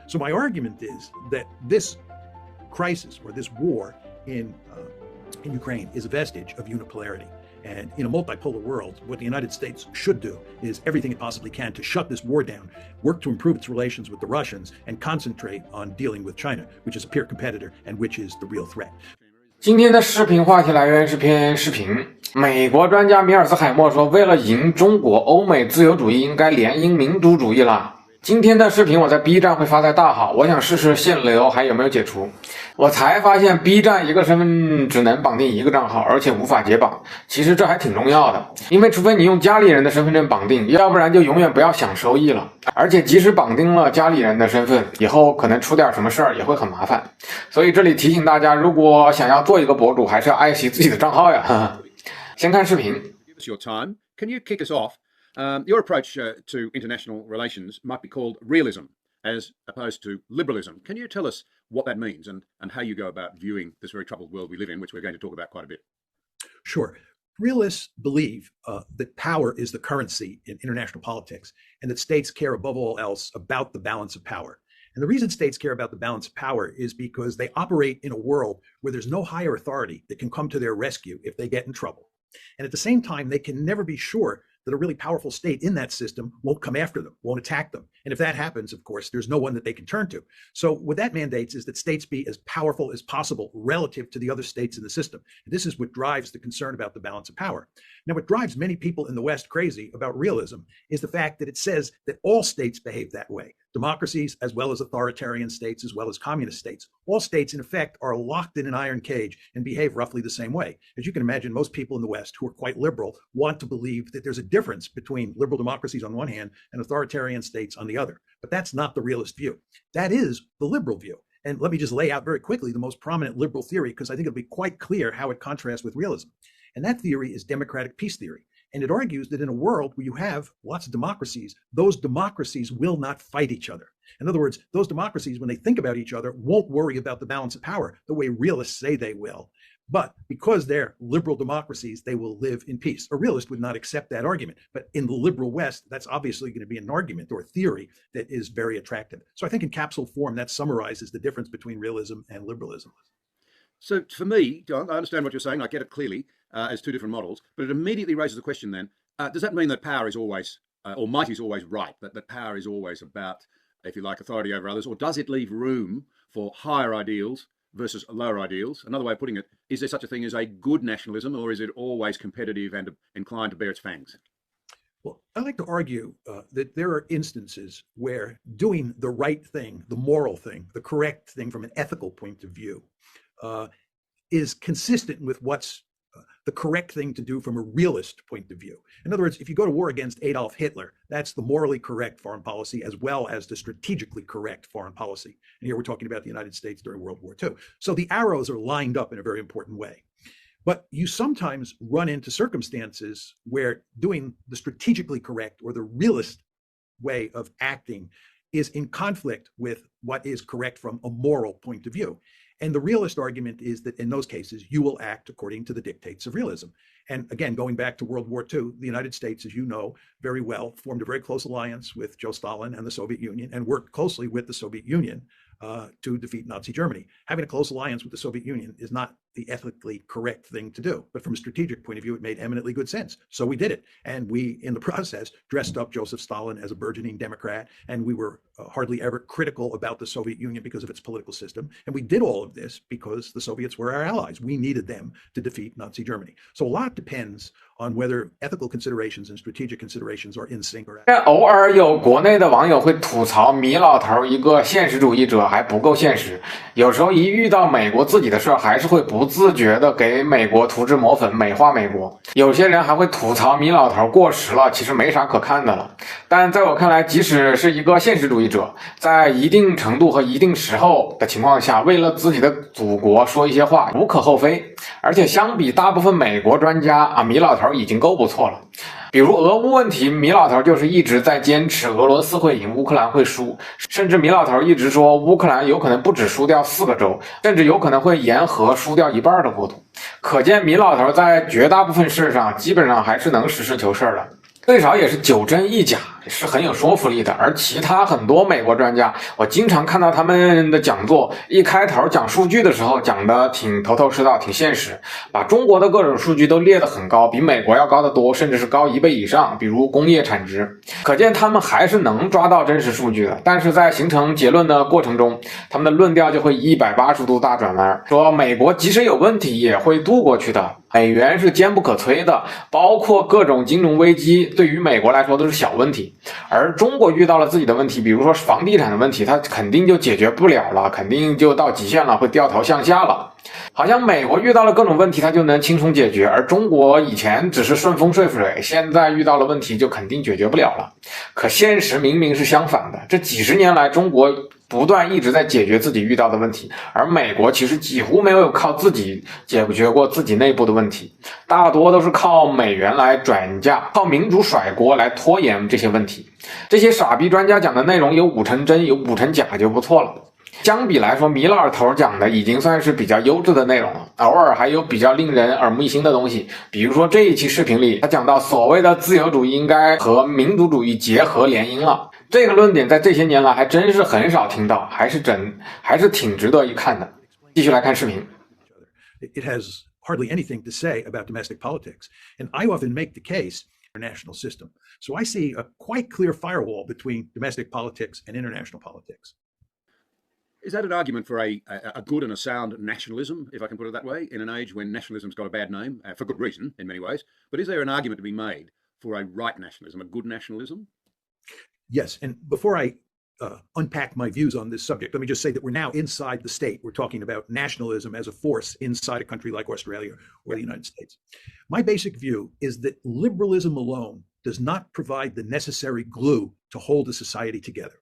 So my argument is that this crisis or this war in Ukraine is a vestige of unipolarity. And in a multipolar world, what the United States should do is everything it possibly can to shut this war down, work to improve its relations with the Russians, and concentrate on dealing with China, which is a peer competitor and which is the real threat. 今天的视频话题来源是篇视频。美国专家米尔斯海默说，为了赢中国，欧美自由主义应该联姻民族主义啦。今天的视频我在 B 站会发在大号，我想试试限流还有没有解除。我才发现 B 站一个身份只能绑定一个账号，而且无法解绑。其实这还挺重要的，因为除非你用家里人的身份证绑定，要不然就永远不要想收益了。而且即使绑定了家里人的身份，以后可能出点什么事儿也会很麻烦。所以这里提醒大家，如果想要做一个博主，还是要爱惜自己的账号呀。先看视频。Your time. Can you kick us off? Your approach to international relations might be called realism as opposed to liberalism. Can you tell us what that means and how you go about viewing this very troubled world we live in, which we're going to talk about quite a bit? Sure. Realists believe that power is the currency in international politics and that states care above all else about the balance of power. And the reason states care about the balance of power is because they operate in a world where there's no higher authority that can come to their rescue if they get in trouble. And at the same time, they can never be sure that a really powerful state in that system won't come after them, won't attack them. And if that happens, of course, there's no one that they can turn to. So what that mandates is that states be as powerful as possible relative to the other states in the system. And this is what drives the concern about the balance of power. Now, what drives many people in the West crazy about realism is the fact that it says that all states behave that way. Democracies, as well as authoritarian states, as well as communist states. All states, in effect, are locked in an iron cage and behave roughly the same way. As you can imagine, most people in the West who are quite liberal want to believe that there's a difference between liberal democracies on one hand and authoritarian states on the other. But that's not the realist view. That is the liberal view. And let me just lay out very quickly the most prominent liberal theory, because I think it'll be quite clear how it contrasts with realism. And that theory is democratic peace theory. And it argues that in a world where you have lots of democracies, those democracies will not fight each other. In other words, those democracies, when they think about each other, won't worry about the balance of power the way realists say they will. But because they're liberal democracies, they will live in peace. A realist would not accept that argument. But in the liberal West, that's obviously going to be an argument or a theory that is very attractive. So I think in capsule form, that summarizes the difference between realism and liberalism. So for me, John, I understand what you're saying. I get it clearly as two different models, but it immediately raises the question then, does that mean that power is always, or might is always right, that power is always about, if you like, authority over others, or does it leave room for higher ideals versus lower ideals? Another way of putting it, is there such a thing as a good nationalism, or is it always competitive and inclined to bear its fangs? Well, I like to argue that there are instances where doing the right thing, the moral thing, the correct thing from an ethical point of view, is consistent with what's the correct thing to do from a realist point of view. In other words, if you go to war against Adolf Hitler, that's the morally correct foreign policy as well as the strategically correct foreign policy. And here we're talking about the United States during World War II. So the arrows are lined up in a very important way. But you sometimes run into circumstances where doing the strategically correct or the realist way of acting is in conflict with what is correct from a moral point of view. And the realist argument is that in those cases, you will act according to the dictates of realism. And again, going back to World War II, the United States, as you know very well, formed a very close alliance with Joe Stalin and the Soviet Union and worked closely with the Soviet Union to defeat Nazi Germany. Having a close alliance with the Soviet Union is not the ethically correct thing to do. But from a strategic point of view, it made eminently good sense. So we did it. And we, in the process, dressed up Joseph Stalin as a burgeoning Democrat. And we were hardly ever critical about the Soviet Union because of its political system. And we did all of this because the Soviets were our allies. We needed them to defeat Nazi Germany. So a lot depends on whether ethical considerations and strategic considerations are in sync or out. 偶尔有国内的网友会吐槽米老头一个现实主义者还不够现实，有时候一遇到美国自己的事儿，还是会不自觉的给美国涂脂抹粉，美化美国。有些人还会吐槽米老头过时了，其实没啥可看的了。但在我看来，即使是一个现实主义者，在一定程度和一定时候的情况下，为了自己的祖国说一些话，无可厚非。而且相比大部分美国专家米老头已经够不错了。比如俄乌问题，米老头就是一直在坚持俄罗斯会赢，乌克兰会输，甚至米老头一直说乌克兰有可能不止输掉4个州，甚至有可能会沿河输掉一半的国土。可见米老头在绝大部分事上基本上还是能实事求是的，最少也是9真1假。是很有说服力的。而其他很多美国专家，我经常看到他们的讲座，一开头讲数据的时候讲的挺头头是道，挺现实，把中国的各种数据都列得很高，比美国要高得多，甚至是高1倍以上，比如工业产值。可见他们还是能抓到真实数据的，但是在形成结论的过程中，他们的论调就会180度大转弯，说美国即使有问题也会度过去的，美元是坚不可摧的，包括各种金融危机对于美国来说都是小问题，而中国遇到了自己的问题，比如说房地产的问题，它肯定就解决不了了，肯定就到极限了，会掉头向下了。好像美国遇到了各种问题它就能轻松解决，而中国以前只是顺风顺水，现在遇到了问题就肯定解决不了了。可现实明明是相反的，这几十年来中国不断一直在解决自己遇到的问题，而美国其实几乎没有靠自己解决过自己内部的问题，大多都是靠美元来转嫁，靠民主甩锅来拖延这些问题。这些傻逼专家讲的内容有5成真有5成假就不错了。相比来说，米老头讲的已经算是比较优质的内容了，偶尔还有比较令人耳目一新的东西，比如说这一期视频里他讲到所谓的自由主义应该和民族主义结合联姻了，这个论点在这些年来还真是很少听到，还是挺值得一看的。继续来看视频。 It has hardly anything to say about domestic politics, and I often make the case for a national system. So I see a quite clear firewall between domestic politics and international politics. Is that an argument for a good and a sound nationalism, if I can put it that way, in an age when nationalism's got a bad name, for good reason in many ways? But is there an argument to be made for a right nationalism, a good nationalism? Yes, and before I unpack my views on this subject, let me just say that we're now inside the state. We're talking about nationalism as a force inside a country like Australia or the United States. My basic view is that liberalism alone does not provide the necessary glue to hold a society together.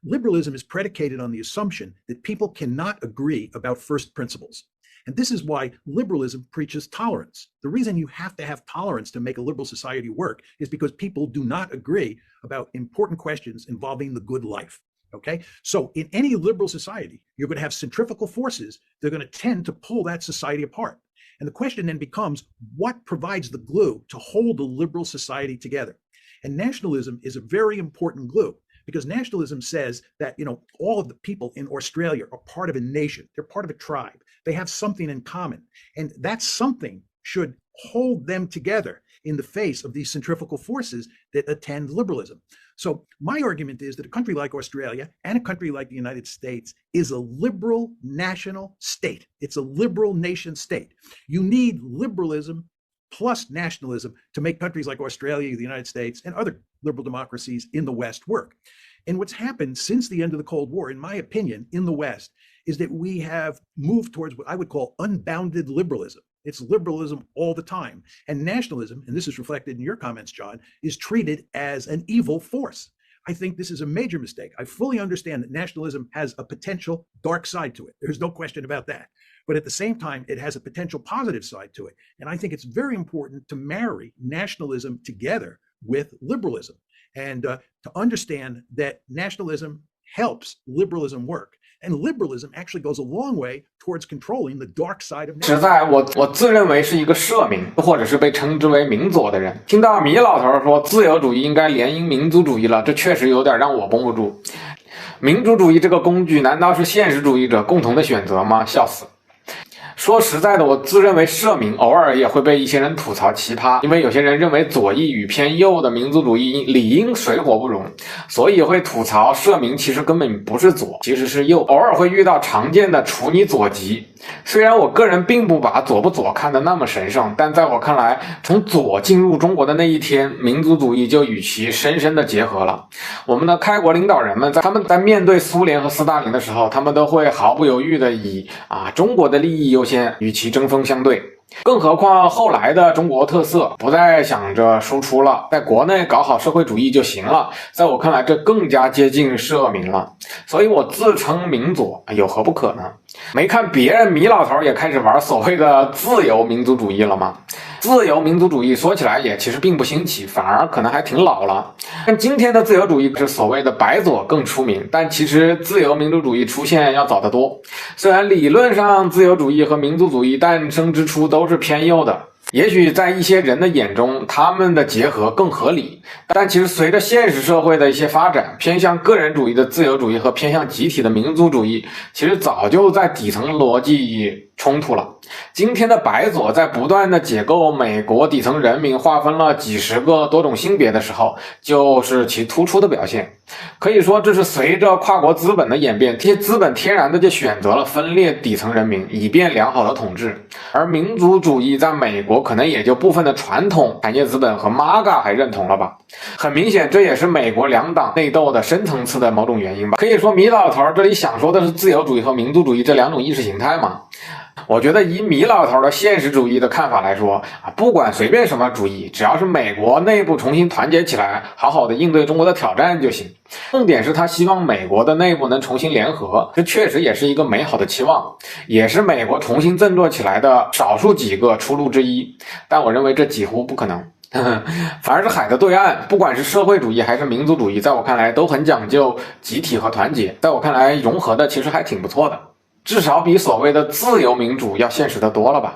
Liberalism is predicated on the assumption that people cannot agree about first principles. And this is why liberalism preaches tolerance. The reason you have to have tolerance to make a liberal society work is because people do not agree about important questions involving the good life. Okay? So in any liberal society, you're going to have centrifugal forces that are going to tend to pull that society apart. And the question then becomes, what provides the glue to hold a liberal society together? And nationalism is a very important glue, because nationalism says that, all of the people in Australia are part of a nation. They're part of a tribe. They have something in common. And that something should hold them together in the face of these centrifugal forces that attend liberalism. So my argument is that a country like Australia and a country like the United States is a liberal national state. It's a liberal nation state. You need liberalism plus nationalism to make countries like Australia, the United States, and other liberal democracies in the West work. And what's happened since the end of the Cold War, in my opinion, in the West, is that we have moved towards what I would call unbounded liberalism. It's liberalism all the time. And nationalism, and this is reflected in your comments, John, is treated as an evil force. I think this is a major mistake. I fully understand that nationalism has a potential dark side to it. There's no question about that. But at the same time, it has a potential positive side to it. And I think it's very important to marry nationalism together with liberalism, and to understand that nationalism helps liberalism work. And liberalism actually goes a long way towards controlling the dark side of nationalism. 实在我自认为是一个社民，或者是被称之为民左的人，听到米老头说自由主义应该联姻民族主义了，这确实有点让我绷不住。民主主义这个工具难道是现实主义者共同的选择吗？笑死。说实在的，我自认为社民，偶尔也会被一些人吐槽奇葩，因为有些人认为左翼与偏右的民族主义理应水火不容，所以会吐槽社民其实根本不是左，其实是右，偶尔会遇到常见的处你左级。虽然我个人并不把左不左看得那么神圣，但在我看来，从左进入中国的那一天，民族主义就与其深深的结合了。我们的开国领导人们他们在面对苏联和斯大林的时候，他们都会毫不犹豫的以中国的利益优先与其针锋相对。更何况后来的中国特色不再想着输出了，在国内搞好社会主义就行了，在我看来这更加接近社民了，所以我自称民左有何不可呢？没看别人米老头也开始玩所谓的自由民族主义了吗？自由民族主义说起来也其实并不新奇，反而可能还挺老了。但今天的自由主义是所谓的白左更出名，但其实自由民族主义出现要早得多。虽然理论上自由主义和民族主义诞生之初都是偏右的，也许在一些人的眼中，他们的结合更合理，但其实随着现实社会的一些发展，偏向个人主义的自由主义和偏向集体的民族主义，其实早就在底层逻辑冲突了。今天的白左在不断的解构美国底层人民划分了几十个多种性别的时候，就是其突出的表现。可以说这是随着跨国资本的演变，这些资本天然的就选择了分裂底层人民，以便良好的统治。而民族主义在美国可能也就部分的传统产业资本和 MAGA 还认同了吧。很明显，这也是美国两党内斗的深层次的某种原因吧。可以说米老头这里想说的是自由主义和民族主义这两种意识形态嘛。我觉得以米老头的现实主义的看法来说不管随便什么主义，只要是美国内部重新团结起来，好好的应对中国的挑战就行。重点是他希望美国的内部能重新联合，这确实也是一个美好的期望，也是美国重新振作起来的少数几个出路之一，但我认为这几乎不可能。反而是海的对岸，不管是社会主义还是民族主义，在我看来都很讲究集体和团结，在我看来融合的其实还挺不错的，至少比所谓的自由民主要现实的多了吧。